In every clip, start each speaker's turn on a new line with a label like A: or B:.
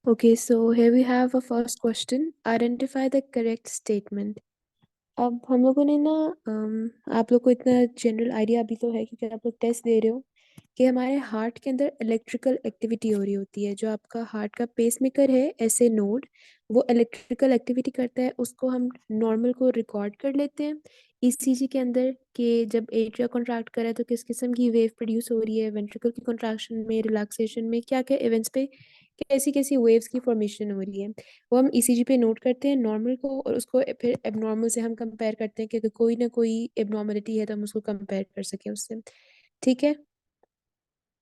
A: Okay, so here we have a first question. Identify the correct statement. अब हम लोगों ने ना आप लोग को इतना जनरल आइडिया अभी तो है क्योंकि आप लोग टेस्ट दे रहे हो कि हमारे हार्ट के अंदर इलेक्ट्रिकल एक्टिविटी हो रही होती है। जो आपका हार्ट का पेसमेकर है ऐसे नोड, वो इलेक्ट्रिकल एक्टिविटी करता है, उसको हम नॉर्मल को रिकॉर्ड कर लेते हैं ईसीजी के अंदर कि जब एट्रिया कॉन्ट्रैक्ट करे तो किस किस्म की वेव प्रोड्यूस हो रही है, वेंट्रिकल की कॉन्ट्रैक्शन में, रिलैक्सेशन में क्या क्या इवेंट्स पे कैसी कैसी वेव्स की फॉर्मेशन हो रही है। वो हम ईसीजी पे नोट करते हैं नॉर्मल को, और उसको फिर एबनॉर्मल से हम कंपेयर करते हैं कि अगर कोई ना कोई एबनॉर्मलिटी है तो हम उसको कंपेयर कर सकें उससे। ठीक है,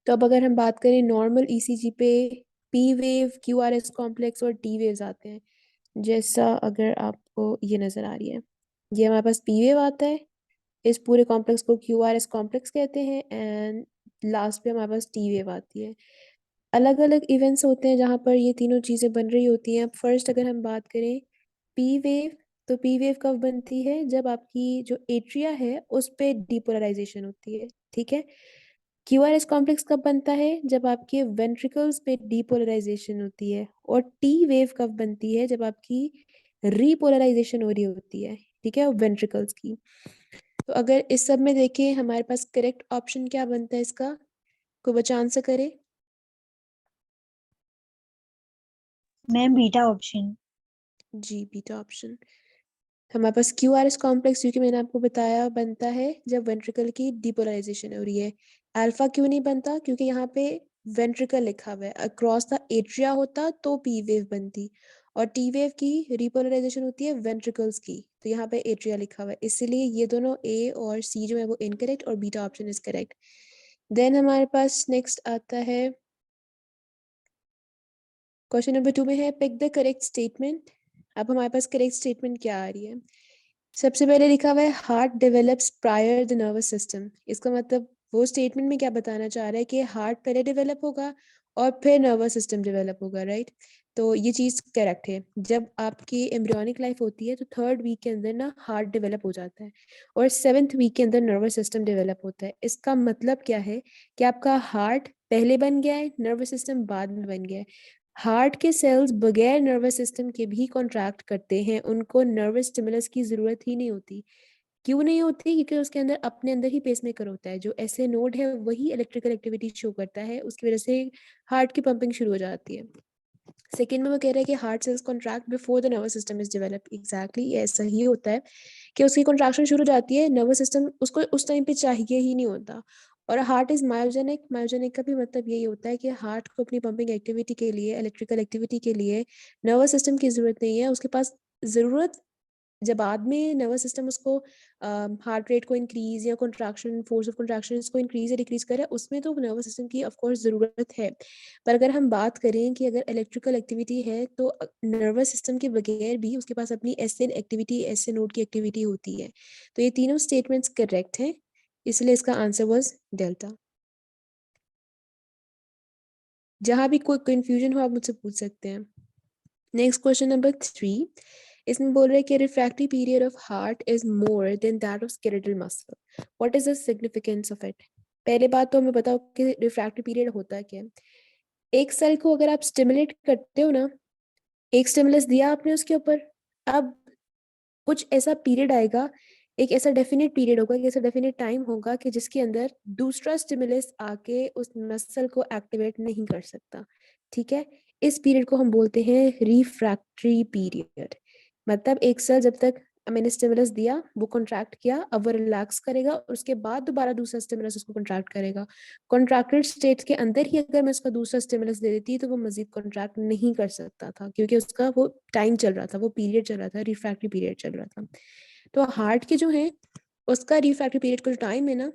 A: तो अब अगर हम बात करें नॉर्मल ईसीजी पे पी वेव, क्यूआरएस कॉम्प्लेक्स और टी वेव्स आते हैं। जैसा अगर आपको ये नज़र आ रही है, ये हमारे पास पी वेव आता है, इस पूरे कॉम्प्लेक्स को क्यूआरएस कॉम्प्लेक्स कहते हैं, एंड लास्ट पे हमारे पास टी वेव आती है। अलग अलग इवेंट्स होते हैं जहाँ पर ये तीनों चीज़ें बन रही होती हैं। अब फर्स्ट अगर हम बात करें पी वेव, तो पी वेव कब बनती है? जब आपकी जो एट्रिया है उस पे डिपोलराइजेशन होती है। ठीक है, क्यूआरएस कॉम्प्लेक्स कब बनता है? जब आपके वेंट्रिकल्स पे डिपोलराइजेशन होती है। और टी वेव कब बनती है? जब आपकी रीपोलराइजेशन हो रही होती है, ठीक है, वेंट्रिकल्स की। तो अगर इस सब में देखें हमारे पास करेक्ट ऑप्शन क्या बनता है इसका? कोई बच्चा आंसर करे।
B: Ma'am beta option.
A: जी, बीटा ऑप्शन। हमारे पास क्यूआरएस कॉम्प्लेक्स, क्योंकि मैंने आपको बताया, बनता है जब वेंट्रिकल की डिपोलराइजेशन हो रही है। अल्फा क्यों नहीं बनता? क्योंकि यहाँ पे वेंट्रिकल लिखा हुआ है, अक्रॉस द एट्रिया होता तो पी वेव बनती, और टी वेव की रिपोलराइजेशन होती है वेंट्रिकल्स की, तो यहाँ पे एट्रिया लिखा हुआ है, इसलिए ये दोनों ए और सी जो है वो इनकरेक्ट और beta option is correct. Then हमारे पास नेक्स्ट आता है क्वेश्चन नंबर 2 में है पिक द करेक्ट स्टेटमेंट। अब हमारे पास करेक्ट स्टेटमेंट क्या आ रही है? सबसे पहले लिखा हुआ है heart develops prior the nervous system. इसका मतलब वो स्टेटमेंट में क्या बताना चाह रहा है कि हार्ट पहले डेवलप होगा और फिर नर्वस सिस्टम डेवलप होगा, राइट? तो ये चीज़ करेक्ट है। जब आपकी एम्ब्रियोनिक लाइफ होती है तो थर्ड वीक के अंदर ना हार्ट डेवलप हो जाता है, और सेवेंथ वीक के अंदर नर्वस सिस्टम डेवलप होता है। इसका मतलब क्या है कि आपका हार्ट पहले बन गया है, नर्वस सिस्टम बाद में बन गया है। हार्ट के सेल्स बगैर नर्वस सिस्टम के भी कॉन्ट्रैक्ट करते हैं, उनको नर्वस स्टिमुलस की जरूरत ही नहीं होती। क्यों नहीं होती? क्योंकि उसके अंदर अपने अंदर ही पेसमेकर होता है, जो ऐसे नोड है वही इलेक्ट्रिकल एक्टिविटी शो करता है, उसकी वजह से हार्ट की पंपिंग शुरू हो जाती है। सेकेंड में वो कह रहे हैं कि heart cells contract before the nervous system is develop. Exactly ऐसा ही होता है कि उसकी कॉन्ट्रैक्शन शुरू हो जाती है, नर्वस सिस्टम उसको उस टाइम पे चाहिए ही नहीं होता। और हार्ट इज मायोजेनिक। मायोजेनिक का भी मतलब यही होता है कि हार्ट को अपनी पंपिंग एक्टिविटी के लिए, इलेक्ट्रिकल एक्टिविटी के लिए नर्वस सिस्टम की जरूरत नहीं है। उसके पास जरूरत जब बाद में नर्वस सिस्टम उसको हार्ट रेट को इंक्रीज या कंट्रैक्शन, फोर्स ऑफ कंट्रैक्शन इसको इंक्रीज या डिक्रीज करे, उसमें तो नर्वस सिस्टम की ऑफ कोर्स ज़रूरत है। पर अगर हम बात करें कि अगर इलेक्ट्रिकल एक्टिविटी है तो नर्वस सिस्टम के बगैर भी उसके पास अपनी एसए एक्टिविटी, एसए नोड की एक्टिविटी होती है। तो ये तीनों स्टेटमेंट्स करेक्ट हैं, इसलिए इसका आंसर वाज डेल्टा। जहाँ भी कोई कंफ्यूजन हो आप मुझसे पूछ सकते हैं। नेक्स्ट क्वेश्चन नंबर 3, इसमें बोल रहे हैं कि refractive period of heart is more than that of skeletal muscle, what is the significance of it? पहले बात तो हमें बताओ कि रिफ्रैक्टिव पीरियड होता है क्या। एक सेल को अगर आप स्टिमुलेट करते हो ना, एक स्टिमुलस दिया आपने उसके ऊपर, अब कुछ ऐसा पीरियड आएगा, एक ऐसा डेफिनेट पीरियड होगा, एक ऐसा डेफिनेट टाइम होगा कि जिसके अंदर दूसरा स्टिमुलस आके उस मसल को एक्टिवेट नहीं कर सकता। ठीक है, इस पीरियड को हम बोलते हैं रिफ्रैक्टरी पीरियड। मतलब एक सेल जब तक मैंने स्टिमुलस दिया, वो कॉन्ट्रैक्ट किया, अब वो रिलैक्स करेगा और उसके बाद दोबारा दूसरा स्टिमुलस उसको कॉन्ट्रैक्ट करेगा। कॉन्ट्रैक्टेड स्टेट के अंदर ही अगर मैं उसका दूसरा स्टिमुलस दे देती तो वो मजीद कॉन्ट्रैक्ट नहीं कर सकता था, क्योंकि उसका वो टाइम चल रहा था, वो पीरियड चल रहा था, रिफ्रैक्टरी पीरियड चल रहा था। तो हार्ट के जो है उसका रिफ्रैक्टरी पीरियड का जो टाइम है ना,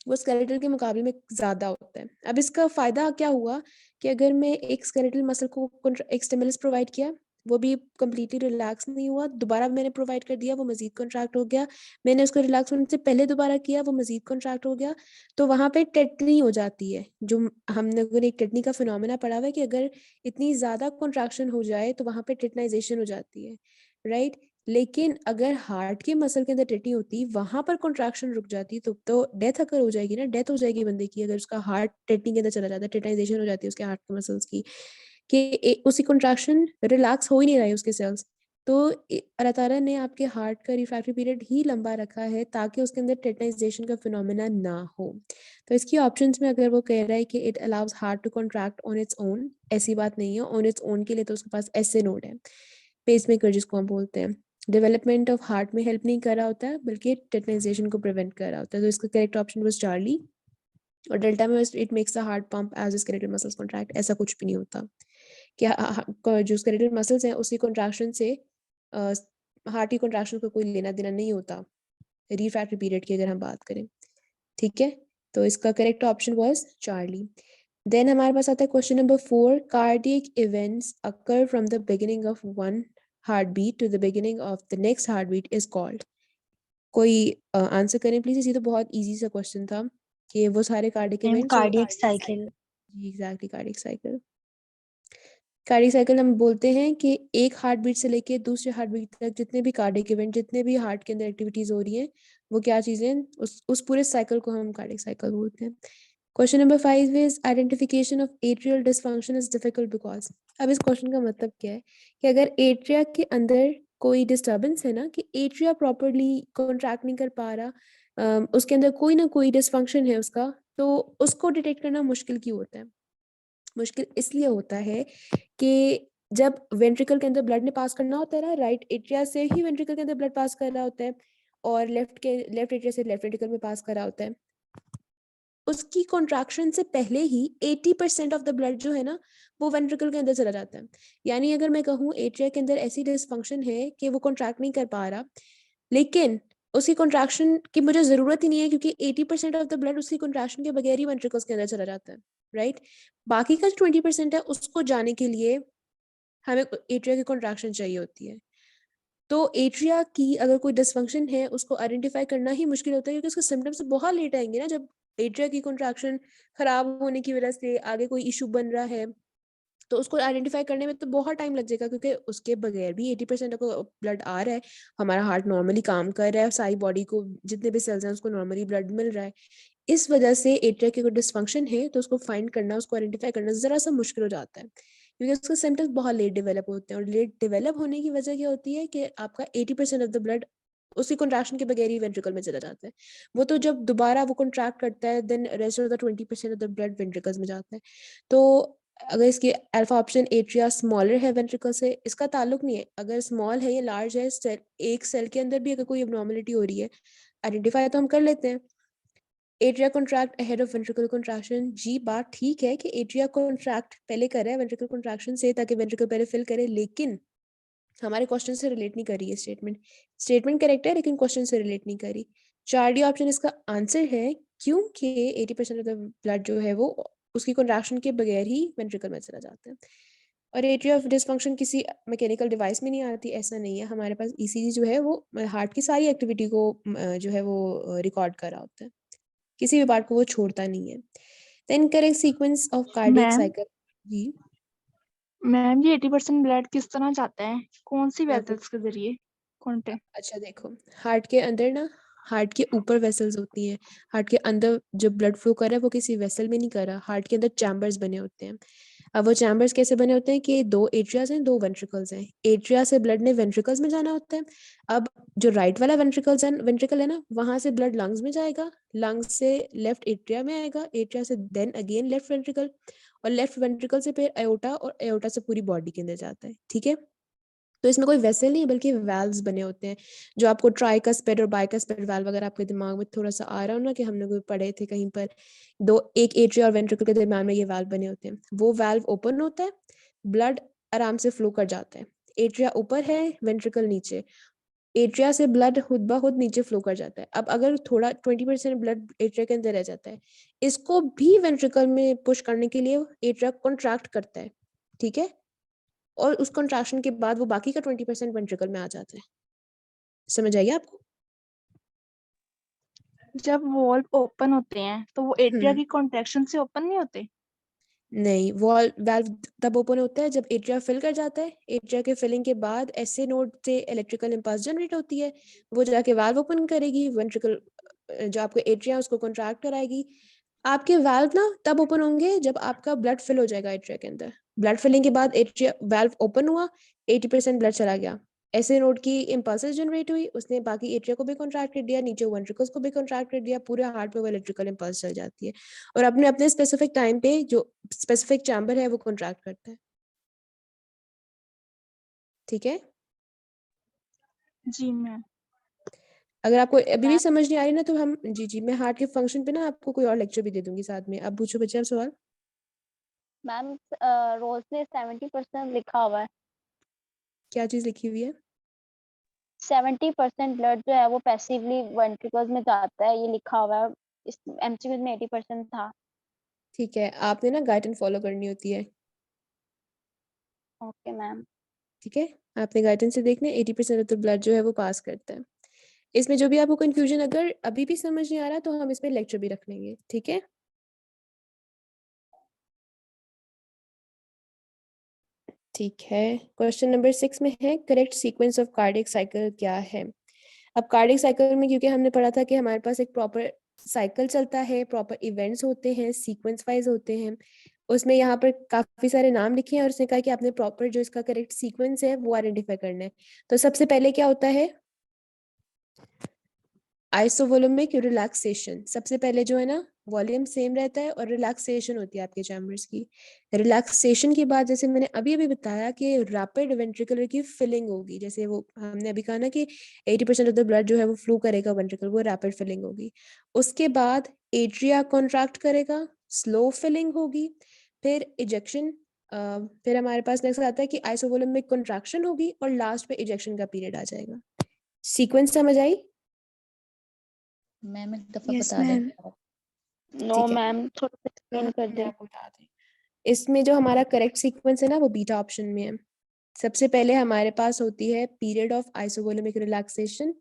A: वो स्केलेटल के मुकाबले में ज़्यादा होता है। अब इसका फ़ायदा क्या हुआ कि अगर मैं एक स्केलेटल मसल को एक स्टिमुलस प्रोवाइड किया, वो भी कम्प्लीटली रिलैक्स नहीं हुआ, दोबारा मैंने प्रोवाइड कर दिया, वो मजीद कॉन्ट्रैक्ट हो गया, मैंने उसको रिलैक्स होने से पहले दोबारा किया, वो मजीद कॉन्ट्रैक्ट हो गया, तो वहाँ पे टेटनी हो जाती है। जो हम लोगों ने एक टेटनी का फिनोमेना पढ़ा हुआ है कि अगर इतनी ज़्यादा कॉन्ट्रैक्शन हो जाए तो वहाँ पे टेटनाइजेशन हो जाती है, राइट? लेकिन अगर हार्ट के मसल के अंदर टेटनी होती, वहां पर कॉन्ट्रैक्शन रुक जाती, तो डेथ अगर हो जाएगी ना, डेथ हो जाएगी बंदे की, अगर उसका हार्ट टेटनी के अंदर चला जाता है, टेटनाइजेशन हो जाती है उसके हार्ट के मसल्स की। कि उसी कंट्रैक्शन रिलैक्स हो ही नहीं रहा है उसके सेल्स। तो अल्लाह ताला ने आपके हार्ट का रिफ्रैक्टरी पीरियड ही लंबा रखा है ताकि उसके अंदर टेटनाइजेशन का फिनोमेना ना हो। तो इसकी ऑप्शंस में अगर वो कह रहा है कि it allows heart to contract on its own, ऐसी बात नहीं है। ऑन इट्स ओन के लिए तो उसके पास ऐसे नोड है, पेसमेकर जिसको हम बोलते हैं। डेवलपमेंट ऑफ हार्ट में हेल्प नहीं कर रहा होता है बल्कि टेटनाइजेशन को प्रिवेंट कर रहा होता है। तो इसका करेक्ट ऑप्शन वाज चार्ली। और डेल्टा में it makes the heart pump as skeletal muscles contract, ऐसा कुछ भी नहीं होता कि जो स्केलेटल मसल्स हैं उसी कॉन्ट्रैक्शन से हार्ट की कॉन्ट्रैक्शन को कोई लेना देना नहीं होता रिफ्रैक्टरी पीरियड की अगर हम बात करें। ठीक है, तो इसका correct option was Charlie. Then हमारे पास आता है question number 4, cardiac events occur from the beginning of one heart beat to the beginning of the next heart beat is called. कोई आंसर करें प्लीज, ये तो बहुत इजी सा क्वेश्चन था कि वो सारे कार्डियक
B: मैम
A: इवेंट्स जो
B: कार्डियक साइकिल।
A: जी exactly cardiac cycle. Cardiac cycle हम बोलते हैं कि एक हार्ट बीट से लेके दूसरे हार्ट बीट तक जितने भी कार्डियक इवेंट, जितने भी हार्ट के अंदर एक्टिविटीज हो रही हैं, वो क्या चीजें, उस पूरे साइकिल को हम कार्डियक साइकिल बोलते हैं। Question number 5 is identification of atrial dysfunction is difficult because. अब इस क्वेश्चन का मतलब क्या है कि अगर एट्रिया के अंदर कोई डिस्टर्बेंस है ना, कि एट्रिया प्रॉपरली कॉन्ट्रैक्ट नहीं कर पा रहा, उसके अंदर कोई ना कोई डिसफंक्शन है उसका, तो उसको डिटेक्ट करना मुश्किल क्यों होता है? मुश्किल इसलिए होता है कि जब वेंट्रिकल के अंदर ब्लड ने पास करना होता है ना, राइट एट्रिया से ही वेंट्रिकल के अंदर ब्लड पास कर रहा होता है, और लेफ्ट एट्रिया से लेफ्ट वेंट्रिकल में पास कर रहा होता है। उसकी कॉन्ट्रैक्शन से पहले ही 80% ऑफ द ब्लड जो है ना वो वेंट्रिकल के अंदर चला जाता है। यानी अगर मैं कहूँ एट्रिया के अंदर ऐसी डिसफंक्शन है कि वो कॉन्ट्रैक्ट नहीं कर पा रहा, लेकिन उसकी कॉन्ट्रैक्शन की मुझे जरूरत ही नहीं है क्योंकि 80% ऑफ द ब्लड उसकी कॉन्ट्रैक्शन के बगैर ही वेंट्रिकल्स के अंदर चला जाता है, राइट। बाकी का जो 20% है उसको जाने के लिए हमें एट्रिया की कॉन्ट्रैक्शन चाहिए होती है। तो एट्रिया की अगर कोई डिसफंक्शन है उसको आइडेंटिफाई करना ही मुश्किल होता है क्योंकि उसके सिम्टम्स बहुत लेट आएंगे ना, जब एट्रिया की कॉन्ट्रैक्शन खराब होने की वजह से आगे कोई इशू बन रहा है तो उसको आइडेंटिफाई करने में तो बहुत टाइम लग जाएगा क्योंकि उसके बगैर भी 80% को ब्लड आ रहा है, हमारा हार्ट नॉर्मली काम कर रहा है, सारी बॉडी को जितने भी सेल्स हैं उसको नॉर्मली ब्लड मिल रहा है। इस वजह से एट्रिया की कोई डिसफंक्शन है तो उसको फाइंड करना, उसको आइडेंटिफाई करना जरा सा मुश्किल हो जाता है क्योंकि उसके सिम्टम्स बहुत लेट डेवलप होते हैं। और लेट डेवलप होने की वजह क्या होती है कि आपका 80% ऑफ द ब्लड उसी कॉन्ट्रैक्शन के बगैर ही वेंट्रिकल में चला जाता है। वो तो जब दोबारा वो कॉन्ट्रैक्ट करता है then rest of the 20% of the blood ventricles में जाता है। तो अगर इसकी अल्फा ऑप्शन एट्रिया स्मॉलर है वेंट्रिकल से, इसका ताल्लुक नहीं है अगर स्मॉल है या लार्ज है, सेल एक सेल के अंदर भी अगर कोई एब्नॉर्मलिटी हो रही है आइडेंटिफाई तो हम कर लेते हैं। Atria contract ahead of ventricle contraction, जी बात ठीक है कि एट्रिया कॉन्ट्रैक्ट पहले कर रहा है वेंट्रिकल कॉन्ट्रैक्शन से ताकि वेंट्रिकल पहले फिल करे, लेकिन हमारे क्वेश्चन से रिलेट नहीं कर रही है स्टेटमेंट। स्टेटमेंट करेक्ट है लेकिन क्वेश्चन से रिलेट नहीं करी। 4D ऑप्शन इसका आंसर है क्योंकि 80% ऑफ द ब्लड जो है वो उसकी कॉन्ट्रैक्शन के बगैर ही वेंट्रिकल में चला जाता है। और एट्रिया ऑफ डिसफंक्शन किसी मैकेनिकल डिवाइस में नहीं आती, ऐसा नहीं है। हमारे पास ईसीजी जो है वो हार्ट की सारी एक्टिविटी को जो है वो रिकॉर्ड कर रहा होता है, किसी भी पार्ट को वो छोड़ता नहीं है। Then correct sequence of cardiac
B: ma'am
A: cycle. जी
B: मैम ये 80% ब्लड किस तरह जाता है, कौन सी
A: मैं आपको
B: वेसल्स के जरिए, कौन से?
A: अच्छा देखो, हार्ट के अंदर ना, हार्ट के ऊपर वेसल्स होती हैं, हार्ट के अंदर जो ब्लड फ्लो कर रहा है वो किसी वेसल में नहीं कर रहा, हार्ट के अंदर चैम्बर्स बने होते हैं। अब वो चैम्बर्स कैसे बने होते हैं कि दो एट्रियाज हैं दो वेंट्रिकल्स हैं, एट्रिया से ब्लड ने वेंट्रिकल्स में जाना होता है। अब जो राइट वाला वेंट्रिकल है ना, वहां से ब्लड लंग्स में जाएगा, लंग्स से लेफ्ट एट्रिया में आएगा, एट्रिया से देन अगेन लेफ्ट वेंट्रिकल, और लेफ्ट वेंट्रिकल से फिर एओर्टा, और एओर्टा से पूरी बॉडी के अंदर जाता है। ठीक है, तो इसमें कोई वेसल नहीं बल्कि वाल्व्स बने होते हैं। जो आपको ट्राइकस्पेड और बाइकस्पेड वाल्व अगर आपके दिमाग में थोड़ा सा आ रहा हो ना कि हमने कोई पढ़े थे कहीं पर, दो एक एट्रिया और वेंट्रिकल के दरम्यान में ये वाल्व बने होते हैं, वो वाल्व ओपन होता है, ब्लड आराम से फ्लो कर जाता है। एट्रिया ऊपर है वेंट्रिकल नीचे, एट्रिया से ब्लड खुद ब खुद नीचे फ्लो कर जाता है। अब अगर थोड़ा 20% ब्लड एट्रिया के अंदर रह जाता है, इसको भी वेंट्रिकल में पुश करने के लिए एट्रिया कॉन्ट्रैक्ट करता है। ठीक है, और उस कॉन्ट्रैक्शन के बाद वो बाकी का 20% वेंट्रिकल में आ जाता है। समझ आइए आपको?
B: जब वॉल्व ओपन होते हैं तो वो एट्रिया की कॉन्ट्रैक्शन से ओपन नहीं होते?
A: नहीं, वॉल वाल्व तब ओपन होता है जब एट्रिया फिल कर जाता है, एट्रिया के फिलिंग के बाद एसए नोड से इलेक्ट्रिकल इंपल्स जनरेट होती है, वो जाके वाल्व ओपन करेगी, वेंट्रिकल जो आपको एट्रिया उसको कॉन्ट्रैक्ट कराएगी। आपके वाल्व ना तब ओपन होंगे जब आपका ब्लड फिल हो जाएगा एट्रिया के अंदर, ब्लड फिलिंग के बाद एट्रिया वाल्व ओपन हुआ, 80% ब्लड चला गया, ऐसे नोड की इम्पल्सेस जनरेट हुई, उसने बाकी एट्रिया को भी कॉन्ट्रैक्ट कर दिया, नीचे वेंट्रिकल्स को भी कॉन्ट्रैक्ट कर दिया, पूरे हार्ट में वो इलेक्ट्रिकल इम्पल्स चल जाती है और अपने अपने स्पेसिफिक टाइम पे जो स्पेसिफिक चैम्बर है वो कॉन्ट्रैक्ट करता है। ठीक है,
B: जी मैम।
A: अगर आपको अभी भी समझ नहीं आ रही ना तो हम जी मैं हार्ट के फंक्शन पे ना आपको कोई और लेक्चर भी दे दूंगी साथ में। अब पूछो बच्चे आप सवाल।
C: मैम रोज ने 70% लिखा हुआ है।
A: क्या चीज लिखी हुई है?
C: 70% ब्लड जो है वो पैसिवली वेंट्रिकल्स में जाता है, ये लिखा हुआ है। इस एमसीक्यू में 80% था।
A: ठीक है, आपने ना गाइडेंस फॉलो करनी होती है।
C: Okay ma'am.
A: ठीक है, आपने गाइडेंस से देखना है 80% ऑफ द ब्लड जो है वो पास करता है। इसमें जो भी आपको कंफ्यूजन अगर अभी भी समझ नहीं आ रहा तो हम इसमें लेक्चर भी रख लेंगे। ठीक है, ठीक है। क्वेश्चन नंबर 6 में है correct sequence of cardiac cycle क्या है। अब कार्डियक साइकिल में क्योंकि हमने पढ़ा था कि हमारे पास एक प्रॉपर साइकिल चलता है, प्रॉपर इवेंट्स होते हैं, सीक्वेंस वाइज होते हैं, उसमें यहाँ पर काफी सारे नाम लिखे हैं और उसने कहा कि आपने प्रॉपर जो इसका करेक्ट सीक्वेंस है वो आइडेंटिफाई करना है। तो सबसे पहले क्या होता है? आइसोवोलुमिक रिलैक्सेशन। सबसे पहले जो है ना वॉल्यूम सेम रहता है और रिलैक्सेशन होती है आपके चैम्बर्स की। रिलैक्सेशन के बाद जैसे मैंने अभी अभी बताया कि रैपिड वेंट्रिकुलर की फिलिंग होगी, जैसे वो हमने अभी कहा ना कि 80% ऑफ द ब्लड जो है वो फ्लो करेगा वेंट्रिकल, वो रैपिड फिलिंग होगी। उसके बाद एट्रिया कॉन्ट्रैक्ट करेगा, स्लो फिलिंग होगी, फिर इजेक्शन, फिर हमारे पास नेक्स्ट आता है कि आइसोवोलुमिक कॉन्ट्रैक्शन होगी और लास्ट पे इजेक्शन का पीरियड आ जाएगा। सीक्वेंस समझ आई?
D: मैम एक दफा
E: यस
D: बता दें।
E: मैम।
C: नो
A: ठीक है,
C: मैम, थोड़ा सा एक्सप्लेन कर
A: मैं
C: दें।
A: आपको बता दें। इसमें जो हमारा करेक्ट सीक्वेंस है ना वो बीटा ऑप्शन में है। सबसे पहले हमारे पास होती है पीरियड ऑफ आइसोवोलुमिक रिलैक्सेशन,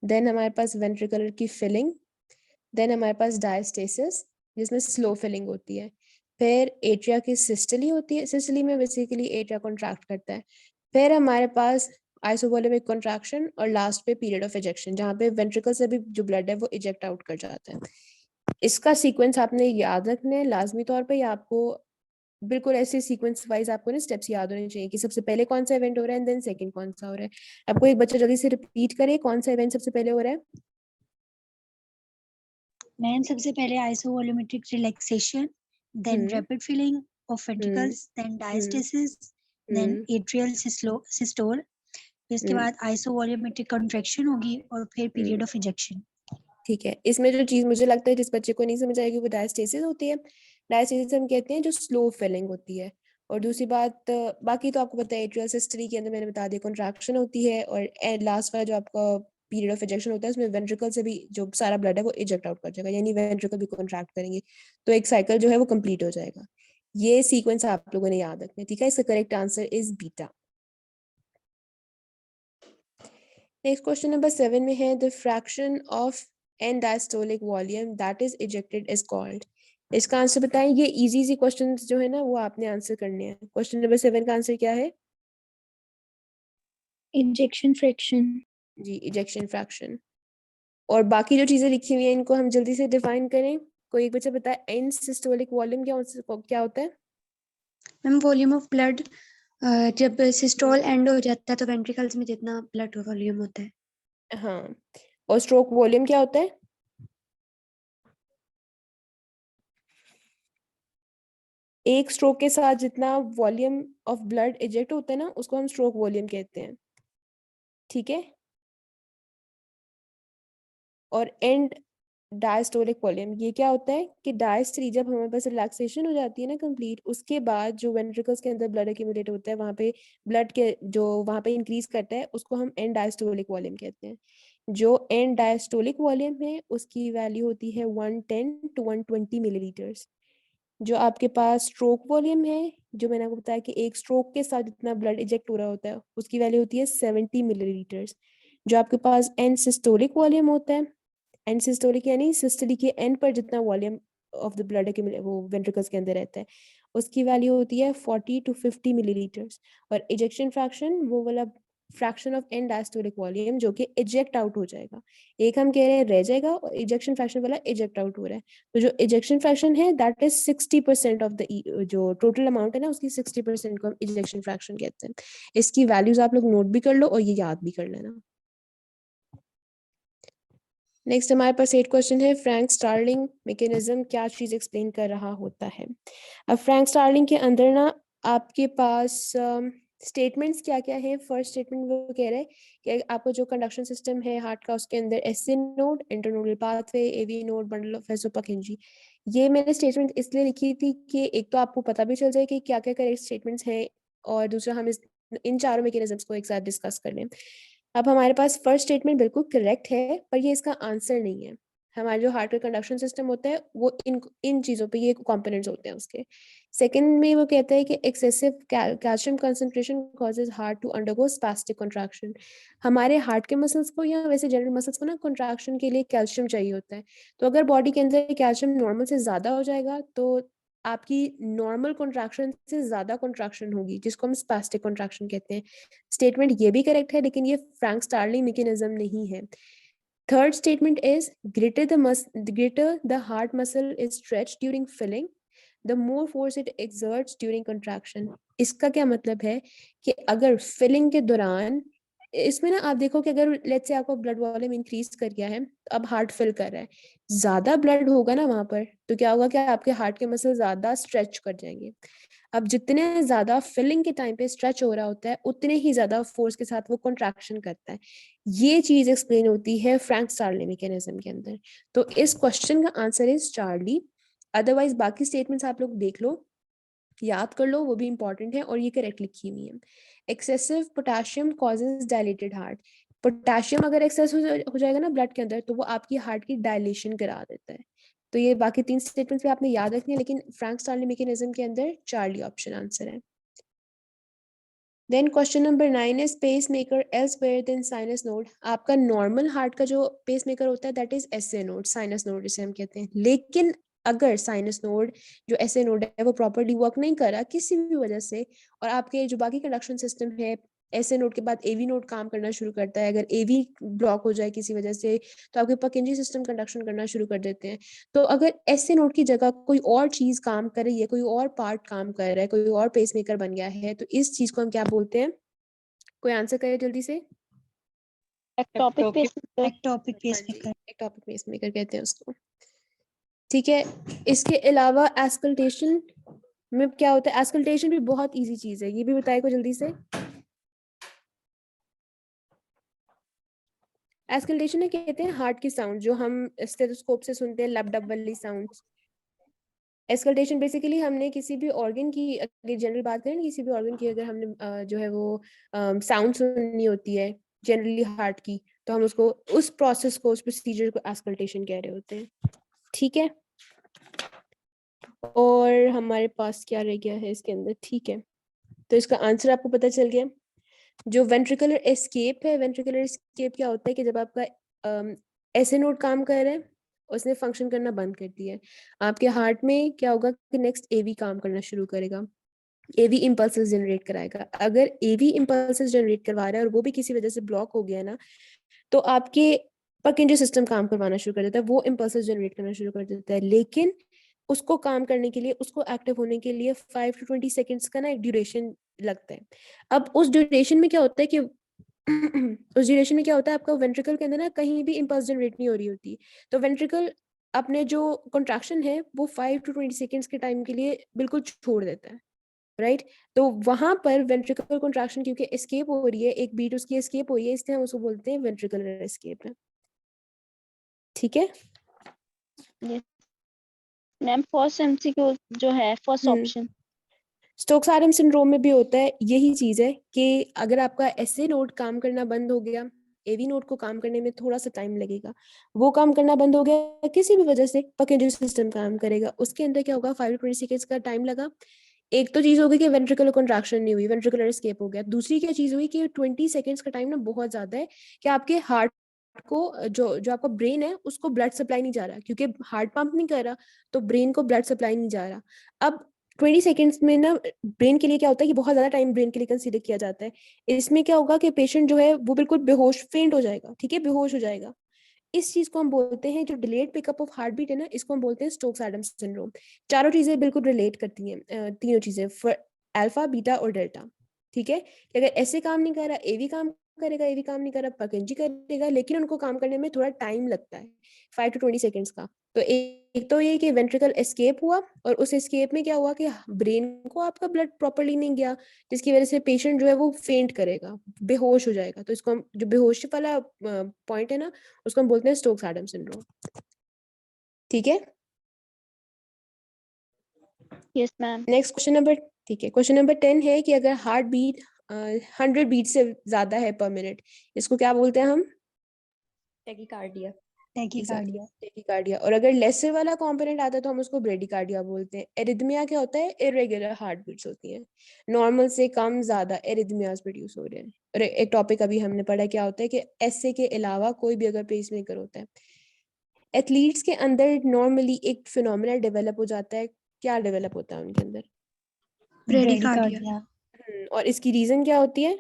A: देन हमारे पास वेंट्रिकुलर की फिलिंग, देन हमारे पास डायस्टेसिस जिसमें स्लो फिलिंग होती है, फिर एट्रिया की सिस्टली होती है, सिस्टली में बेसिकली एट्रिया कॉन्ट्रैक्ट करता है, फिर हमारे पास आइसोवोलुमिक कॉन्ट्रैक्शन और लास्ट पे पीरियड ऑफ इजेक्शन जहाँ पे वेंट्रिकल से भी जो ब्लड है वो इजेक्ट आउट कर जाता है। इसका सीक्वेंस आपने याद रखना है लाजमी तौर पे, या आपको बिल्कुल ऐसे सीक्वेंस वाइज आपको ना स्टेप्स याद होने चाहिए कि सबसे पहले कौन सा इवेंट हो रहा है एंड देन सेकंड कौन सा हो रहा है। आपको एक बच्चा जल्दी से रिपीट करे कौन सा इवेंट सबसे पहले हो रहा है।
E: मैम सबसे पहले isovolumetric relaxation, then rapid filling of ventricles, then diastasis, then atrial systole, इसके बाद आइसोवोलुमेट्रिक कॉन्ट्रैक्शन होगी और फिर पीरियड ऑफ इजेक्शन।
A: ठीक है, इसमें जो चीज मुझे लगता है जिस बच्चे को नहीं समझ आएगी वो डायस्टेसिस होती है। डायस्टेसिस हम कहते हैं जो स्लो फिलिंग होती है। और दूसरी बात बाकी तो आपको पता है एट्रियल सिस्टली के अंदर मैंने बता दिया कॉन्ट्रैक्शन होती है, और लास्ट वाला जो आपका पीरियड ऑफ इजेक्शन होता है उसमें वेंट्रिकल से भी जो सारा ब्लड है वो इजेक्ट आउट कर जाएगा, यानी वेंट्रिकल भी कॉन्ट्रैक्ट करेंगे, तो एक साइकिल जो है वो कंप्लीट हो जाएगा। ये सीक्वेंस आप लोगों ने याद रखना है। ठीक है, इसका correct answer is beta. Next question number 7 में है the fraction of an diastolic volume that is ejected is called. इसका आंसर बताएं। ये इजी इजी क्वेश्चंस जो है ना वो आपने आंसर करने हैं। क्वेश्चन नंबर 7 का आंसर क्या है?
E: Injection fraction.
A: जी, इजेक्शन फ्रैक्शन। और बाकी जो चीजें लिखी हुई हैं इनको हम जल्दी से डिफाइन करें। कोई एक बच्चा बताए एन सिस्टोलिक वॉल्यूम क्या होता है?
E: मैम वॉल्यूम ऑफ ब्लड, जब सिस्टोल एंड हो जाता है तो वेंट्रिकल्स में जितना ब्लड वॉल्यूम होता है।
A: हाँ, और स्ट्रोक वॉल्यूम क्या होता है? एक स्ट्रोक के साथ जितना वॉल्यूम ऑफ ब्लड इजेक्ट होता है ना उसको हम स्ट्रोक वॉल्यूम कहते हैं। ठीक है, और एंड डायस्टोलिक वॉल्यूम ये क्या होता है कि डायस्ट्री जब हमारे पास रिलैक्सेशन हो जाती है ना कंप्लीट, उसके बाद जो वेंट्रिकल्स के अंदर ब्लड एक्यूमुलेट होता है वहां पे ब्लड के जो वहां पे इंक्रीज करता है उसको हम एंड डायस्टोलिक वॉल्यूम कहते हैं। जो एंड डायस्टोलिक वॉल्यूम है उसकी वैल्यू होती है 110 टू 120 मिलीलीटर्स। जो आपके पास स्ट्रोक वॉल्यूम है, जो मैंने आपको बताया कि एक स्ट्रोक के साथ जितना ब्लड इजेक्ट हो रहा होता है उसकी वैल्यू होती है 70 मिलीलीटर्स। जो आपके पास एंड सिस्टोलिक वॉल्यूम होता है, एंड सिस्टोलिक यानी सिस्टोलिक के एंड पर जितना वॉल्यूम ऑफ द ब्लड वो वेंट्रिकल्स के अंदर रहता है उसकी वैल्यू होती है 40 टू 50 मिलीलीटर्स। और इजेक्शन फ्रैक्शन वो वाला fraction of an diastolic volume जो कि इजेक्ट आउट हो जाएगा। एक हम कह रहे हैं रह जाएगा और इजेक्शन फ्रैक्शन वाला इजेक्ट आउट हो रहा है। तो जो इजेक्शन फ्रैक्शन है दैट इज 60% ऑफ द जो टोटल अमाउंट है ना उसकी 60% को हम इजेक्शन फ्रैक्शन कहते हैं। इसकी वैल्यूज आप लोग नोट भी कर लो और ये याद भी कर लेना। नेक्स्ट हमारे पास 8 क्वेश्चन है, फ्रैंक स्टार्लिंग मैकेनिज्म क्या चीज एक्सप्लेन कर रहा होता है। अब फ्रैंक स्टार्लिंग के अंदर ना आपके पास स्टेटमेंट्स क्या क्या है। फर्स्ट स्टेटमेंट वो कह रहे हैं कि आपका जो कंडक्शन सिस्टम है हार्ट का उसके अंदर SA node, internodal pathway, AV node, bundle of वेसोपकिंजी। ये मैंने स्टेटमेंट इसलिए लिखी थी कि एक तो आपको पता भी चल जाए कि क्या क्या करेक्ट स्टेटमेंट्स हैं और दूसरा हम इन चारों मैकेनिज्म्स को एक साथ डिस्कस कर लें। अब हमारे पास फर्स्ट स्टेटमेंट बिल्कुल करेक्ट है पर ये इसका आंसर नहीं है। हमारा जो हार्ट का कंडक्शन सिस्टम होता है वो इन चीजों पे ये कंपोनेंट्स होते हैं उसके। सेकंड में वो कहता है कि excessive calcium concentration causes heart to undergo spastic contraction. हमारे हार्ट के मसल्स को या वैसे जनरल मसल्स को ना कंट्रैक्शन के लिए कैल्शियम चाहिए होता है। तो अगर बॉडी के अंदर कैल्शियम नॉर्मल से ज्यादा हो जाएगा तो आपकी नॉर्मल कंट्रैक्शन से ज्यादा कंट्रैक्शन होगी जिसको हम स्पैस्टिक कंट्रैक्शन कहते हैं। स्टेटमेंट ये भी करेक्ट है लेकिन ये फ्रैंक स्टार्लिंग मैकेनिज्म नहीं है। Third statement is greater the heart muscle is stretched during filling, the more force it exerts during contraction। इसका क्या मतलब है कि अगर फिलिंग के दौरान इसमें ना आप देखो कि अगर लेट्स से आपको ब्लड वॉल्यूम इंक्रीज कर गया है तो अब हार्ट फिल कर रहा है, ज्यादा ब्लड होगा ना वहां पर तो क्या होगा कि आपके हार्ट के मसल ज्यादा स्ट्रेच कर जाएंगे। अब जितने ज्यादा फिलिंग के टाइम पे स्ट्रेच हो रहा होता है उतने ही ज्यादा फोर्स के साथ वो कॉन्ट्रैक्शन करता है। ये चीज एक्सप्लेन होती है फ्रैंक स्टार्लिंग मैकेनिज्म के अंदर। तो इस क्वेश्चन का आंसर इज चार्ली। अदरवाइज बाकी स्टेटमेंट्स आप लोग देख लो, याद कर लो, वो भी इंपॉर्टेंट है और ये करेक्ट लिखी हुई है। Excessive potassium causes dilated heart. Potassium अगर एक्सेस हो जाएगा ना ब्लड के अंदर तो वो आपकी हार्ट की डायलेशन करा देता है। तो ये बाकी 3 स्टेटमेंट्स भी आपने याद रखनी है लेकिन फ्रैंक स्टार्लिंग मैकेनिज्म के अंदर चार्ली ऑप्शन आंसर है। Then question number 9 is pacemaker elsewhere than sinus node. आपका नॉर्मल हार्ट का जो पेस मेकर होता है that is SA node, sinus node जिसे हम कहते हैं। लेकिन अगर साइनस नोड जो एसए नोड है वो प्रॉपर्ली वर्क नहीं कर रहा किसी भी वजह से और आपके जो बाकी कंडक्शन सिस्टम है एसए नोड के बाद एवी नोड काम करना शुरू करता है, अगर एवी ब्लॉक हो जाए किसी वजह से तो आपके पकिंजी सिस्टम कंडक्शन करना शुरू कर देते हैं। तो अगर एसए नोड की जगह कोई और चीज काम कर रही है, कोई और पार्ट काम कर रहा है, कोई और पेसमेकर बन गया है तो इस चीज को हम क्या बोलते हैं? कोई आंसर करे जल्दी से।
C: Ectopic pacemaker.
E: Ectopic pacemaker.
A: Ectopic pacemaker कहते हैं उसको। ठीक है, इसके अलावा एस्कल्टेशन में क्या होता है? एस्कल्टेशन भी बहुत इजी चीज है, ये भी बताए को जल्दी से। एस्कल्टेशन है कहते हैं हार्ट की साउंड जो हम स्टेथोस्कोप से सुनते हैं, लब डब वाली साउंड। एस्कल्टेशन बेसिकली हमने किसी भी ऑर्गन की, अगर जनरल बात करें किसी भी ऑर्गन की, अगर हमने जो है वो साउंड सुननी होती है जनरली हार्ट की तो हम उसको उस प्रोसेस को, उस प्रोसीजर को एस्कल्टेशन कह रहे होते हैं। ठीक है, और हमारे पास क्या रह गया है इसके अंदर? ठीक है, तो इसका आंसर आपको पता चल गया। जो वेंट्रिकुलर एस्केप है, वेंट्रिकुलर एस्केप क्या होता है कि जब आपका एसए नोड काम कर रहा है उसने फंक्शन करना बंद कर दिया है, आपके हार्ट में क्या होगा कि नेक्स्ट एवी काम करना शुरू करेगा, एवी इम्पल्सेस जनरेट कराएगा। अगर एवी इम्पल्सेस जनरेट करवा रहा है और वो भी किसी वजह से ब्लॉक हो गया ना तो आपके पकिंजी सिस्टम काम करवाना शुरू कर देता है, वो इम्पल्सेस जनरेट करना शुरू कर देता है। लेकिन उसको काम करने के लिए, उसको एक्टिव होने के लिए 5 to 20 सेकेंड्स का ना एक ड्यूरेशन लगता है। अब उस ड्यूरेशन में क्या होता है कि उस ड्यूरेशन में क्या होता है आपका वेंट्रिकल के अंदर ना कहीं भी इम्पल्स जनरेट नहीं हो रही होती, तो वेंट्रिकल अपने जो कंट्रैक्शन है वो 5 to 20 सेकेंड्स के टाइम के लिए बिल्कुल छोड़ देता है, राइट। तो वहां पर वेंट्रिकल कंट्रैक्शन क्योंकि एस्केप हो रही है, एक बीट उसकी एस्केप हो रही है, इसलिए हम उसको बोलते हैं वेंट्रिकुलर एस्केप है। ठीक है,
C: मैम फर्स्ट एमसीक्यू जो है, फर्स्ट ऑप्शन
A: स्टोक्स-आरिम सिंड्रोम में भी होता है, यही चीज है कि अगर आपका एसए नोड काम करना बंद हो गया, एवी नोड को काम करने में थोड़ा सा टाइम लगेगा, वो काम करना बंद हो गया किसी भी वजह से, पकिंजी सिस्टम काम करेगा, उसके अंदर क्या होगा 5 to 20 सेकेंड्स का टाइम लगा। एक तो चीज होगी कि वेंट्रिकुलर कंट्रैक्शन नहीं हुई, वेंट्रिकुलर एस्केप हो गया। दूसरी क्या चीज हुई कि 20 सेकेंड्स का टाइम ना बहुत ज्यादा है कि आपके हार्ट को, जो जो आपका ब्रेन है उसको ब्लड सप्लाई नहीं जा रहा क्योंकि हार्ट पंप नहीं कर रहा तो ब्रेन को ब्लड सप्लाई नहीं जा रहा। अब 20 सेकंड्स में ना ब्रेन के लिए क्या होता है कि बहुत ज्यादा टाइम ब्रेन के लिए कंसीडर किया जाता है। इसमें क्या होगा कि पेशेंट जो है वो बिल्कुल बेहोश फेंट हो जाएगा, ठीक है, बेहोश हो जाएगा। इस चीज को हम बोलते हैं, जो delayed pickup of heart beat है ना, इसको हम बोलते हैं स्टोक्स एडम्स सिंड्रोम। चारों चीजें बिल्कुल रिलेट करती हैं, तीनों चीजें, अल्फा बीटा और डेल्टा, ठीक है। कि अगर ऐसे काम नहीं कर रहा, ए भी काम करेगा, ए भी काम नहीं कर रहा, पकंजी करेगा, लेकिन उनको काम करने में थोड़ा टाइम लगता है, 5 to 20 सेकेंड्स का। तो एक तो ये कि वेंट्रिकल एस्केप हुआ, और उस एस्केप में क्या हुआ कि ब्रेन को आपका ब्लड प्रॉपर्ली नहीं गया, जिसकी वजह से पेशेंट जो है वो फेंट करेगा, बेहोश हो जाएगा। तो इसको हम, जो बेहोशी वाला पॉइंट है ना, उसको हम बोलते हैं स्टोक्स एडम्स सिंड्रोम, ठीक है।
C: Yes ma'am.
A: Next question number, ठीक है, क्वेश्चन नंबर 10 है कि अगर हार्ट बीट 100 बीट से ज्यादा है पर मिनट, इसको क्या बोलते हैं हम?
D: टैकीकार्डिया।
E: टैकीकार्डिया।
A: टैकीकार्डिया। और अगर लेसर वाला कंपोनेंट आता है तो हम उसको ब्रेडिकार्डिया बोलते हैं। एरिथमिया क्या होता है? इरेगुलर हार्ट बीट्स होती हैं, नॉर्मल से कम ज्यादा एरिथमियाज प्रोड्यूस हो रहे हैं। और एक टॉपिक अभी हमने पढ़ा, क्या होता है कि एसए के अलावा कोई भी अगर पेसमेकर होता है, एथलीट्स के अंदर नॉर्मली एक फिनोमेना डेवलप हो जाता है। क्या डेवलप होता है उनके अंदर?
E: ब्रेडिकार्डिया।
A: और इसकी रीजन क्या होती है?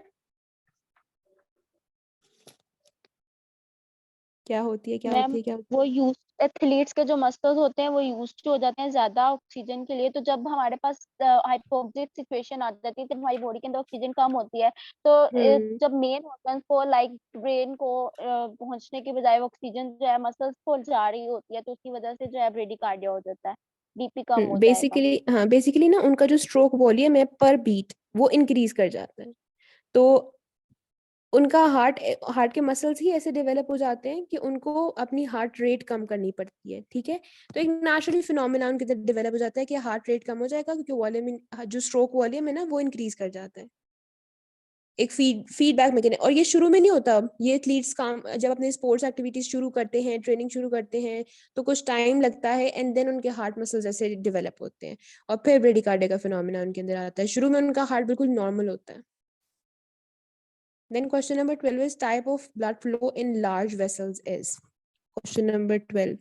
A: क्या होती है, क्या
C: मैम
A: होती है, क्या होती
C: वो यूज एथलीट्स के जो मसल्स होते हैं वो यूज हो जाते हैं ज्यादा ऑक्सीजन के लिए, तो जब हमारे पास हाइपोक्सिक सिचुएशन आ जाती है, जब हमारी बॉडी के अंदर ऑक्सीजन कम होती है, तो
A: है?
C: जब मेन ऑर्गन को लाइक ब्रेन को पहुंचने के बजाय ऑक्सीजन जो है मसल्स को जा रही होती है, तो उसकी वजह से जो है ब्रेडिकार्डिया हो जाता है, बीपी कम हो जाएगा।
A: बेसिकली, हाँ, बेसिकली ना उनका जो स्ट्रोक वॉल्यूम है पर बीट वो इंक्रीज कर जाता है। तो उनका हार्ट हार्ट के मसल्स ही ऐसे डेवलप हो जाते हैं कि उनको अपनी हार्ट रेट कम करनी पड़ती है, ठीक है। तो एक नेचुरल फिनोमेना उनके अंदर डेवलप हो जाता है कि हार्ट रेट कम हो जाएगा, क्योंकि वॉल्यूम, जो स्ट्रोक वॉल्यूम है ना, वो इंक्रीज कर जाता है। एक फीडबैक मैकेनिज्म। और ये शुरू में नहीं होता, ये एथलीट्स काम जब अपने स्पोर्ट्स एक्टिविटीज शुरू करते हैं, ट्रेनिंग शुरू करते हैं, तो कुछ टाइम लगता है, एंड देन उनके हार्ट मसल्स ऐसे डेवलप होते हैं, और फिर ब्रेडिकार्डिया का फिनोमेना उनके अंदर आता है। शुरू में उनका हार्ट बिल्कुल नॉर्मल होता है। Then question number 12 is type of blood flow in large vessels is. Question number 12.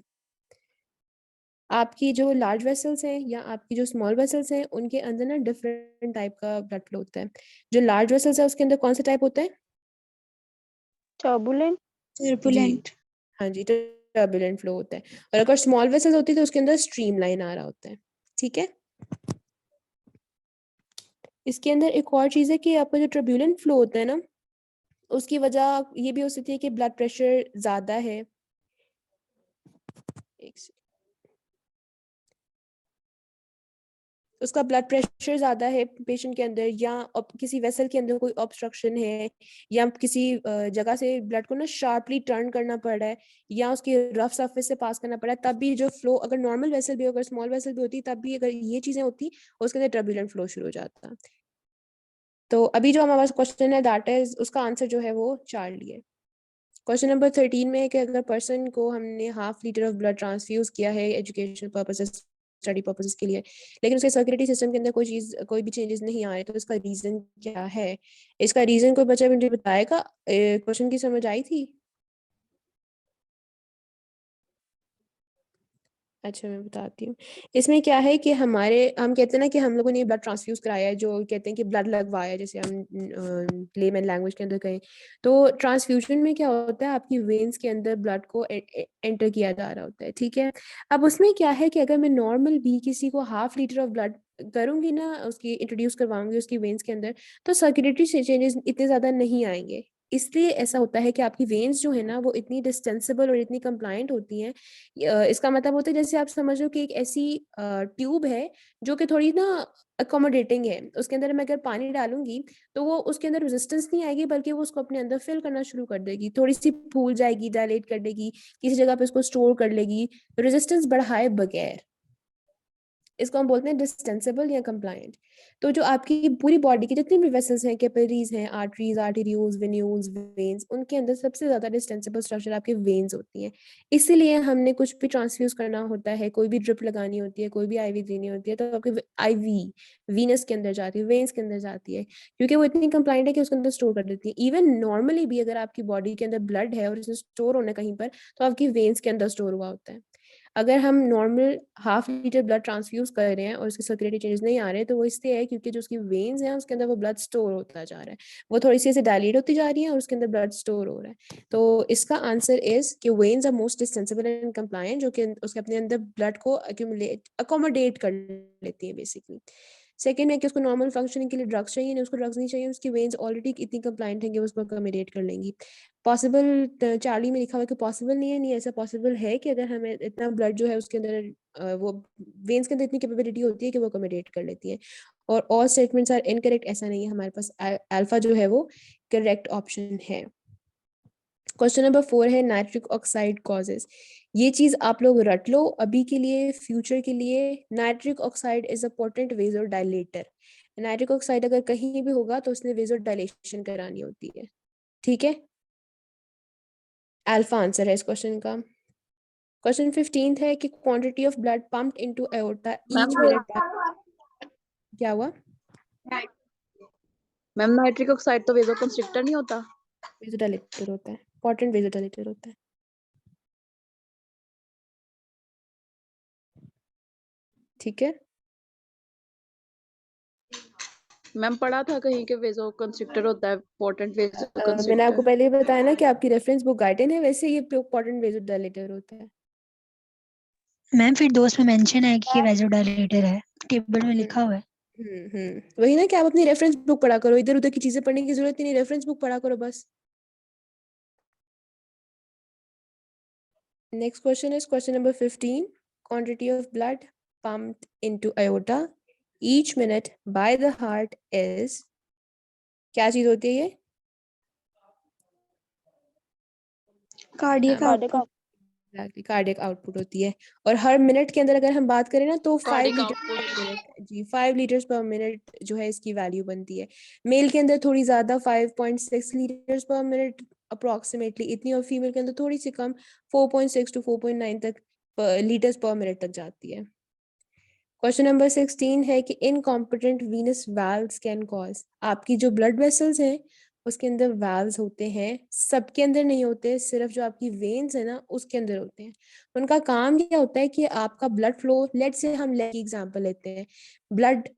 A: आपकी जो लार्ज वेसल्स हैं या आपकी जो स्मॉल वेसल्स हैं, उनके अंदर ना डिफरेंट टाइप का ब्लड फ्लो होता है। जो लार्ज वेसल्स है उसके अंदर कौन सा टाइप होता है?
C: टर्बुलेंट।
E: टर्बुलेंट।
A: हाँ जी, टर्बुलेंट फ्लो होता है। और अगर स्मॉल वेसल्स होती है तो उसके अंदर स्ट्रीमलाइन आ रहा होता है, ठीक है। इसके अंदर एक और चीज है कि आपका जो टर्बुलेंट फ्लो होता है ना, उसकी वजह ये भी हो सकती है कि ब्लड प्रेशर ज्यादा है। एक उसका ब्लड प्रेशर ज्यादा है पेशेंट के अंदर, या किसी वेसल के अंदर कोई ऑब्स्ट्रक्शन है, या किसी जगह से ब्लड को ना शार्पली टर्न करना पड़ रहा है, या उसकी रफ सरफेस से पास करना पड़ रहा है, तब भी जो फ्लो, अगर नॉर्मल वेसल भी, अगर स्मॉल वेसल भी होती, तब भी अगर ये चीजें होती, उसके अंदर टर्बुलेंट फ्लो शुरू हो जाता। तो अभी जो हमारे पास क्वेश्चन है, दैट इज, उसका आंसर जो है वो 4 लिए। क्वेश्चन नंबर 13 में है कि अगर पर्सन को हमने ½ लीटर ऑफ ब्लड ट्रांसफ्यूज किया है एजुकेशन पर्पसेस, स्टडी पर्पसेस के लिए, लेकिन उसके सर्कुलेटरी सिस्टम के अंदर कोई भी चेंजेस नहीं आ रहे, तो इसका रीजन क्या है? इसका रीजन कोई बच्चा मुझे बताएगा? क्वेश्चन की समझ आई थी? अच्छा, मैं बताती हूँ। इसमें क्या है कि हम कहते हैं ना कि हम लोगों ने ब्लड ट्रांसफ्यूज कराया है, जो कहते हैं कि ब्लड लगवाया, जैसे हम लेमन लैंग्वेज के अंदर कहें, तो ट्रांसफ्यूजन में क्या होता है, आपकी वेन्स के अंदर ब्लड को एंटर किया जा रहा होता है, ठीक है। अब उसमें क्या है कि अगर मैं नॉर्मल भी किसी को ½ लीटर ऑफ ब्लड करूंगी ना, उसकी इंट्रोड्यूस करवाऊंगी उसकी वेन्स के अंदर, तो सर्कुलेटरी चेंजेस इतने ज्यादा नहीं आएंगे। इसलिए ऐसा होता है कि आपकी वेन्स जो है ना, वो इतनी डिस्टेंसिबल और इतनी कंप्लायंट होती हैं। इसका मतलब होता है, जैसे आप समझ लो कि एक ऐसी ट्यूब है जो कि थोड़ी ना अकोमोडेटिंग है, उसके अंदर मैं अगर पानी डालूंगी तो वो उसके अंदर रेजिस्टेंस नहीं आएगी, बल्कि वो उसको अपने अंदर फिल करना शुरू कर देगी, थोड़ी सी फूल जाएगी, डायलेट कर देगी, किसी जगह पे उसको स्टोर कर लेगी, रेजिस्टेंस बढ़ाए बगैर। इसको हम बोलते हैं डिस्टेंसिबल या कंप्लायंट। तो जो आपकी पूरी बॉडी की जितनी भी वेसल्स हैं, कैपिलरीज हैं, आर्टरीज, आर्टेरियोल्स, वेन्यूल्स, वेन्स, उनके अंदर सबसे ज्यादा डिस्टेंसिबल स्ट्रक्चर आपके वेन्स होती हैं। इसीलिए हमने कुछ भी ट्रांसफ्यूज करना होता है, कोई भी ड्रिप लगानी होती है, कोई भी आईवी देनी होती है, तो आपके आईवी वीनस के अंदर जाती है, वेन्स के अंदर जाती है, क्योंकि वो इतनी कंप्लायंट है कि उसके अंदर स्टोर कर देती है। इवन नॉर्मली भी अगर आपकी बॉडी के अंदर ब्लड है और इसे स्टोर होना कहीं पर, तो आपकी वेन्स के अंदर स्टोर हुआ होता है। अगर हम नॉर्मल ½ लीटर ब्लड ट्रांसफ्यूज कर रहे हैं और उसके सर्कुलेटरी चेंजेस नहीं आ रहे हैं, तो वो इसलिए है क्योंकि जो उसकी वेन्स हैं उसके अंदर वो ब्लड स्टोर होता जा रहा है, वो थोड़ी सी ऐसे डायलेट होती जा रही है और उसके अंदर ब्लड स्टोर हो रहा है। तो इसका आंसर इज कि veins are most distensible and compliant, जो कि उसके अपने अंदर ब्लड को अकोमोडेट कर लेती है बेसिकली। सेकेंड है कि उसको नॉर्मल फंक्शनिंग के लिए ड्रग्स चाहिए, नहीं उसको ड्रग्स नहीं चाहिए, उसकी वेन्स ऑलरेडी इतनी कंप्लायंट हैं कि उसको अकोमोडेट कर लेंगी। पॉसिबल चार्ली में लिखा हुआ है कि पॉसिबल नहीं है, नहीं ऐसा पॉसिबल है कि अगर हमें इतना ब्लड जो है उसके अंदर वो वेन्स के अंदर इतनी कैपेबिलिटी होती है कि वो अकोमोडेट कर लेती है। और ऑल स्टेटमेंट्स आर इनकरेक्ट, ऐसा नहीं है, हमारे पास अल्फा जो है वो करेक्ट ऑप्शन है। क्वेश्चन नंबर 4 है नाइट्रिक ऑक्साइड कॉजेज। ये चीज आप लोग रट लो अभी के लिए, फ्यूचर के लिए। Nitric oxide is a potent vasodilator. Nitric oxide अगर कहीं भी होगा तो उसने वेजो डायलेशन करानी होती है, ठीक है। अल्फा आंसर है इस क्वेश्चन का। क्वेश्चन 15 है कि quantity of blood pumped into aorta each minute. क्या हुआ?
F: मैम नाइट्रिक ऑक्साइड तो वेजोकंस्ट्रिक्टर नहीं होता?
A: वेजोडाइलेटर होता है, पोटेंट वेजोडाइलेटर होता है। ठीक है,
F: मैम पढ़ा था कहीं के वेजोकंस्ट्रिक्टर होता है, पोटेंट
A: मैंने आपको
F: वेजोकंस्ट्रिक्टर।
A: पहले ही बताया ना कि आपकी रेफरेंस बुक गाइडेन है, वैसे ये पोटेंट वेजोडाइलेटर होता है।
E: मैम फिर दोस्त में मेंशन है कि ये वेजोडाइलेटर है, टेबल में लिखा हुआ है।
A: वही ना कि आप अपनी रेफरेंस बुक पढ़ा करो, इधर उधर की चीजें पढ़ने की जरूरत ही नहीं, रेफरेंस बुक पढ़ा करो बस। Next question is question number 15। Quantity of blood pumped into aorta each minute by the heart is, क्या चीज होती है ये?
E: Cardiac output.
A: कार्डियक आउटपुट होती है। और हर मिनट के अंदर अगर हम बात करें ना तो 5
F: cardiac
A: litre
F: output.
A: Per minute, जी 5 लीटर्स पर मिनट जो है इसकी वैल्यू बनती है। मेल के अंदर थोड़ी ज्यादा 5.6 लीटर्स पर मिनट अप्रोक्सीमेटली इतनी, और फीमेल के अंदर थोड़ी सी कम 4.6 टू 4.9 तक लीटर्स पर मिनट तक जाती है। क्वेश्चन नंबर 16 है कि incompetent Venus valves can cause. आपकी जो ब्लड वेसल्स हैं उसके अंदर वाल्व्स होते हैं, सबके अंदर नहीं होते, सिर्फ जो आपकी वेन्स है ना उसके अंदर होते हैं। उनका काम क्या होता है कि आपका ब्लड फ्लो, लेट से हम लेग की एग्जांपल लेते हैं, ब्लड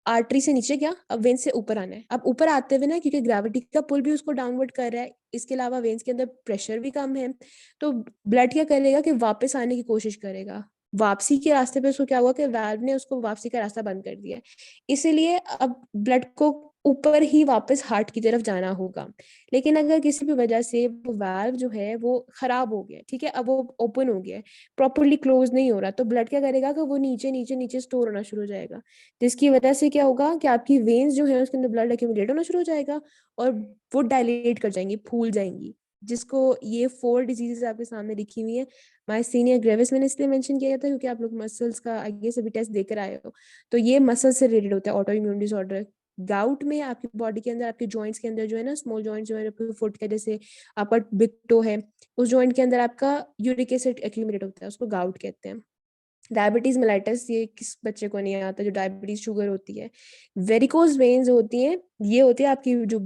A: आर्टरी से नीचे गया, अब वेन से ऊपर आना है। अब ऊपर आते हुए ना, क्योंकि ग्रेविटी का पुल भी उसको डाउनवर्ड कर रहा है, इसके अलावा वेन्स के अंदर प्रेशर भी कम है, तो ब्लड क्या करेगा कि वापस आने की कोशिश करेगा। वापसी के रास्ते पे उसको क्या हुआ कि वाल्व ने उसको वापसी का रास्ता बंद कर दिया है, इसीलिए अब ब्लड को ऊपर ही वापस हार्ट की तरफ जाना होगा। लेकिन अगर किसी भी वजह से वो वाल्व जो है वो खराब हो गया, ठीक है, अब वो ओपन हो गया है, प्रॉपरली क्लोज नहीं हो रहा, तो ब्लड क्या करेगा कि वो नीचे नीचे नीचे स्टोर होना शुरू हो जाएगा, जिसकी वजह से क्या होगा कि आपकी वेन्स जो है उसके अंदर ब्लड एक्यूमुलेट होना शुरू हो जाएगा और वो डायलेट कर जाएंगी, फूल जाएंगी, जिसको ये 4 डिजीजेस आपके सामने लिखी हुई है। मायस्थेनिया ग्रेविस मैंने इसलिए मेंशन किया था क्योंकि आप लोग मसल्स का आगे से भी टेस्ट देकर आए हो, तो ये मसल से रिलेटेड होता है, ऑटो इम्यून डिसऑर्डर। गाउट में आपकी बॉडी के अंदर, आपके जॉइंट्स के अंदर जो है ना, स्मॉल जॉइंट्स जो है फुट के, जैसे आपका बिग टो है, उस जॉइंट के अंदर आपका यूरिक एसिड एक्यूमुलेट होता है, उसको गाउट कहते हैं। डायबिटीज मेलाइटस, ये किस बच्चे को नहीं आता जो डायबिटीज शुगर होती है। वेरिकोज वेन्स होती हैं, ये होती है आपकी जो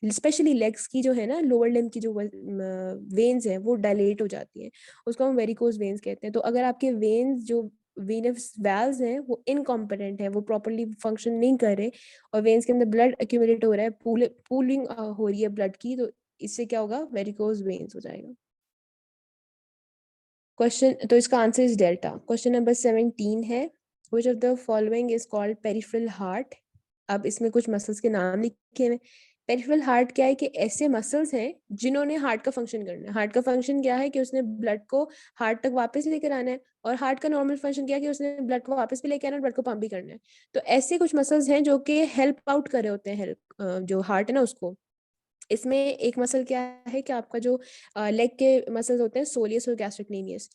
A: स्पेशली लेग्स की जो है ना, लोअर लिम्ब की जो वेन्स हैं वो डायलेट हो जाती हैं, उसको हम वेरिकोज वेन्स कहते हैं। तो अगर आपके वेन्स जो वेनस वाल्व्स हैं वो इनकॉम्पिटेंट है, वो प्रॉपर्ली फंक्शन नहीं कर रहे और वेन्स के अंदर ब्लड एक्यूमुलेट हो रहा है, पूलिंग हो रही है ब्लड की, तो इससे क्या होगा, वेरिकोज वेन्स हो जाएगा। क्वेश्चन, तो इसका answer is delta. Question number 17 है which of the following is called peripheral heart. अब इसमें कुछ मसल्स के नाम लिखे हुए। पेरिफेरल हार्ट क्या है कि ऐसे मसल्स हैं जिन्होंने हार्ट का फंक्शन करना है। हार्ट का फंक्शन क्या है कि उसने ब्लड को हार्ट तक वापस लेकर आना है, और हार्ट का नॉर्मल फंक्शन क्या है कि उसने ब्लड को वापस भी लेकर आना है, ब्लड को पंप भी करना है। तो ऐसे कुछ मसल्स हैं जो कि हेल्प आउट कर रहे होते हैं, हेल्प जो हार्ट है ना उसको। इसमें एक मसल क्या है कि आपका जो लेग के मसल्स होते हैं, सोलियस और गैस्ट्रिकलेनियस,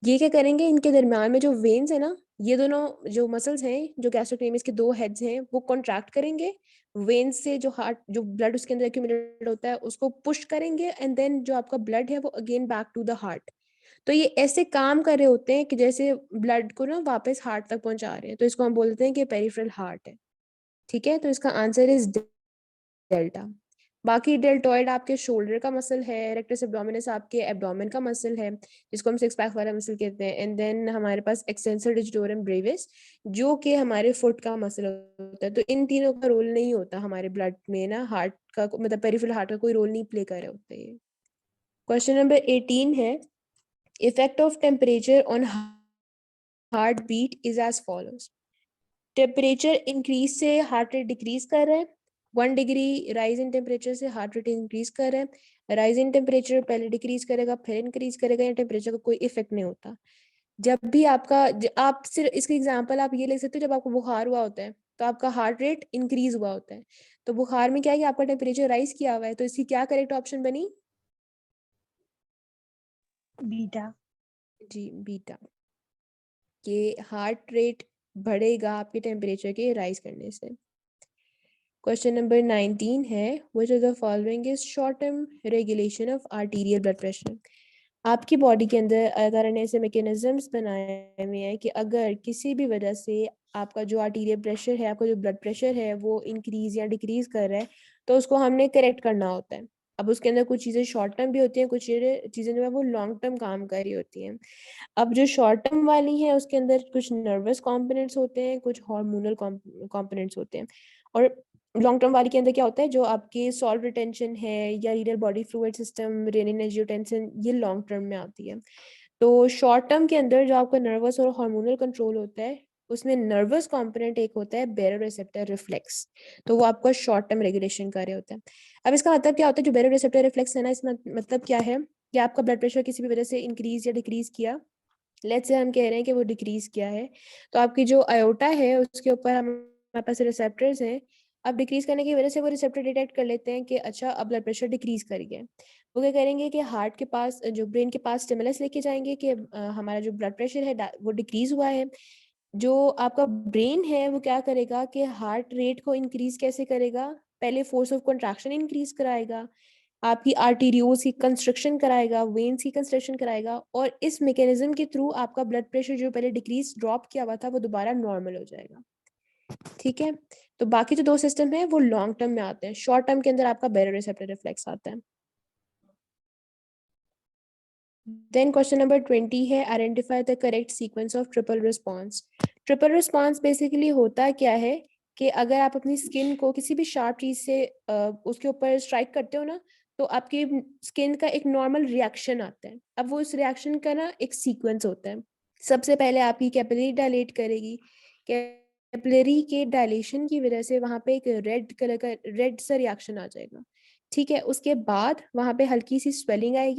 A: ये क्या करेंगे, इनके दरम्यान में जो वेन्स है ना, ये दोनों जो मसल्स हैं, जो गैस्ट्रोक्लेमियस के 2 हेड्स हैं, वो कॉन्ट्रैक्ट करेंगे, वेन्स से जो हार्ट, जो ब्लड उसके अंदर एक्यूमुलेट होता है उसको पुश करेंगे, एंड देन जो आपका ब्लड है वो again back to the heart. तो ये ऐसे काम कर रहे होते हैं कि जैसे ब्लड को ना वापस हार्ट तक पहुंचा रहे हैं, तो इसको हम बोलते हैं कि पेरिफेरल हार्ट है। ठीक है, तो इसका आंसर इज डेल्टा। बाकी डेल्टॉइड आपके शोल्डर का मसल है, रेक्टस एब्डोमिनस आपके एब्डोमेन का मसल है जिसको हम सिक्स पैक वाला मसल कहते हैं, एंड देन हमारे पास एक्सटेंसर डिजिटोरियम ब्रेविस जो कि हमारे फुट का मसल होता है। तो इन तीनों का रोल नहीं होता हमारे ब्लड में ना, हार्ट का मतलब पेरिफेरल हार्ट का कोई रोल नहीं प्ले कर रहे होते ये। क्वेश्चन नंबर 18 है, effect of temperature on heart beat is as follows. Temperature increase से हार्ट रेट डिक्रीज कर रहा है, 1 डिग्री राइज इन टेम्परेचर से हार्ट रेट इंक्रीज कर रहा है। राइज इन टेम्परेचर पहले डिक्रीज करेगा फिर इंक्रीज करेगा, या टेम्परेचर का कोई इफेक्ट नहीं होता। जब भी आपका आप सिर्फ इसका एग्जांपल आप ये ले सकते हो, जब आपको बुखार हुआ होता है तो आपका हार्ट रेट इंक्रीज हुआ होता है। तो बुखार में क्या है कि आपका टेम्परेचर राइज किया हुआ है, तो इसकी क्या करेक्ट ऑप्शन बनी?
E: बीटा।
A: जी बीटा, कि हार्ट रेट बढ़ेगा आपके टेम्परेचर के राइज करने से। क्वेश्चन नंबर 19 है, which of the following is short term regulation of arterial blood pressure. आपकी बॉडी के अंदर अगर ने ऐसे मैकेनिज्म्स बनाए हुए हैं कि अगर किसी भी वजह से आपका जो आर्टीरियल प्रेशर है, आपका जो ब्लड प्रेशर है वो इंक्रीज या डिक्रीज कर रहा है, तो उसको हमने करेक्ट करना होता है। अब उसके अंदर कुछ चीज़ें शॉर्ट टर्म भी होती हैं, कुछ चीज़ें जो है वो लॉन्ग टर्म काम कर रही होती हैं। अब जो शॉर्ट टर्म वाली है उसके अंदर कुछ नर्वस कॉम्पोनेंट्स होते हैं, कुछ हार्मोनल कॉम्पोनेंट्स होते हैं, और लॉन्ग टर्म वाली के अंदर क्या होता है, जो आपके सॉल्ट रिटेंशन है या renal body fluid system, renin angiotensin, ये लॉन्ग टर्म में आती है। तो शॉर्ट टर्म के अंदर जो आपका नर्वस और हार्मोनल कंट्रोल होता है, उसमें नर्वस कंपोनेंट एक होता है बेरोरेसेप्टर रिफ्लेक्स, तो वो आपका शॉर्ट टर्म रेगुलेशन कर रहे होता है। अब इसका मतलब क्या होता है, जो बेरोरेसेप्टर रिफ्लेक्स है ना, इसमें मतलब क्या है कि आपका ब्लड प्रेशर किसी भी वजह से इंक्रीज या डिक्रीज किया, लेट्स से हम कह रहे हैं कि वो डिक्रीज किया है, तो आपकी जो अयोटा है उसके ऊपर हमारे पास रिसेप्टर्स हैं। अब डिक्रीज करने की वजह से वो रिसेप्टर डिटेक्ट कर लेते हैं कि अच्छा अब ब्लड प्रेशर डिक्रीज कर गया है। वो क्या करेंगे कि हार्ट के पास, जो ब्रेन के पास स्टिमुलस लेके जाएंगे कि हमारा जो ब्लड प्रेशर है वो डिक्रीज हुआ है। जो आपका ब्रेन है वो क्या करेगा कि हार्ट रेट को इंक्रीज कैसे करेगा, पहले फोर्स ऑफ कंट्रैक्शन इंक्रीज कराएगा, आपकी आर्टेरियोज की कंस्ट्रक्शन कराएगा, वेन्स की कंस्ट्रक्शन कराएगा, और इस मैकेनिज्म के थ्रू आपका ब्लड प्रेशर जो पहले डिक्रीज ड्रॉप किया हुआ था वो दोबारा नॉर्मल हो जाएगा। ठीक है, तो बाकी जो दो सिस्टम है वो लॉन्ग टर्म में आते हैं, शॉर्ट टर्म के अंदर आपका बेरोरेसेप्टर रिफ्लेक्स आता है। देन क्वेश्चन नंबर 20 है, identify the correct sequence of triple response. Triple response basically होता क्या है कि अगर आप अपनी स्किन को किसी भी शार्प चीज से उसके ऊपर स्ट्राइक करते हो ना, तो आपकी स्किन का एक नॉर्मल रिएक्शन आता है। अब वो उस रिएक्शन का ना एक सीक्वेंस होता है। सबसे पहले आपकी कैपिलरी डायलेट करेगी, कैपिलरी के डायलेशन की वजह से वहां पे एक रेड कलर का रेड सा रिएक्शन आ जाएगा। ठीक है, उसके बाद वहां पे हल्की सी स्वेलिंग आएगी,